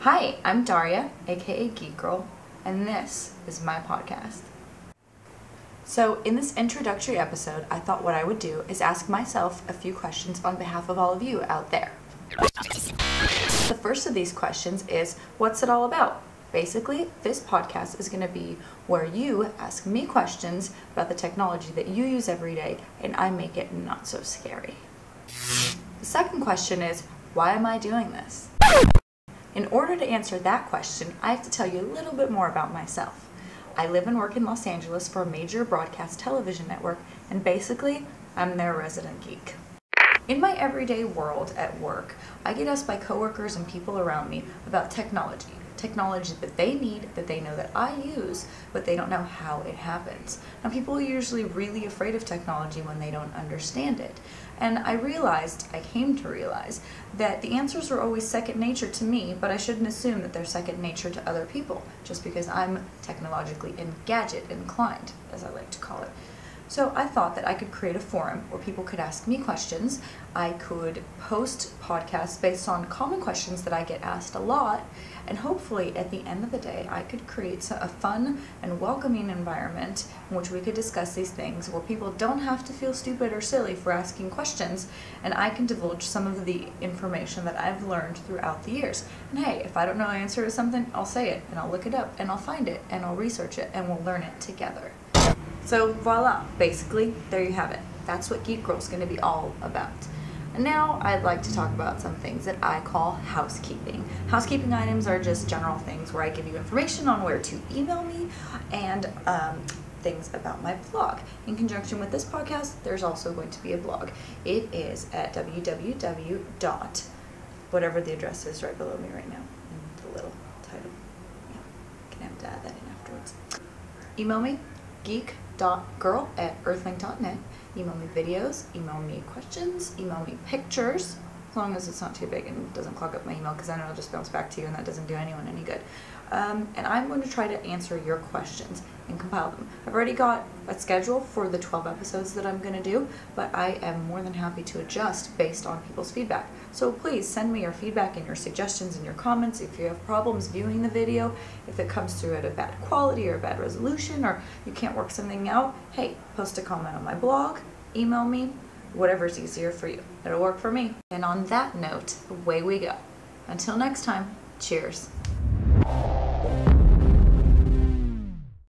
Hi, I'm Daria, aka GeekGirl, and this is my podcast. So in this introductory episode, I thought what I would do is ask myself a few questions on behalf of all of you out there. The first of these questions is, what's it all about? Basically, this podcast is going to be where you ask me questions about the technology that you use every day, and I make it not so scary. The second question is, why am I doing this? In order to answer that question, I have to tell you a little bit more about myself. I live and work in Los Angeles for a major broadcast television network, and basically, I'm their resident geek. In my everyday world at work, I get asked by coworkers and people around me about technology that they need, that they know that I use, but they don't know how it happens. Now, people are usually really afraid of technology when they don't understand it. And I came to realize that the answers are always second nature to me, but I shouldn't assume that they're second nature to other people, just because I'm technologically and gadget inclined, as I like to call it. So I thought that I could create a forum where people could ask me questions. I could post podcasts based on common questions that I get asked a lot, and hopefully at the end of the day I could create a fun and welcoming environment in which we could discuss these things, where people don't have to feel stupid or silly for asking questions, and I can divulge some of the information that I've learned throughout the years. And hey, if I don't know the answer to something, I'll say it, and I'll look it up, and I'll find it, and I'll research it, and we'll learn it together. So voila, basically, there you have it. That's what Geek Girl is going to be all about. And now I'd like to talk about some things that I call housekeeping. Housekeeping items are just general things where I give you information on where to email me and things about my blog. In conjunction with this podcast, there's also going to be a blog. It is at www. whatever the address is right below me right now in the little title. Yeah, I can have to add that in afterwards. Email me, geek.girl@earthlink.net. Email me videos, email me questions, email me pictures, as long as it's not too big and doesn't clog up my email, because then it'll just bounce back to you and that doesn't do anyone any good. And I'm going to try to answer your questions and compile them. I've already got a schedule for the 12 episodes that I'm going to do, but I am more than happy to adjust based on people's feedback. So please send me your feedback and your suggestions and your comments. If you have problems viewing the video, if it comes through at a bad quality or a bad resolution, or you can't work something out, hey, post a comment on my blog, email me, whatever's easier for you. It'll work for me. And on that note, away we go. Until next time, cheers.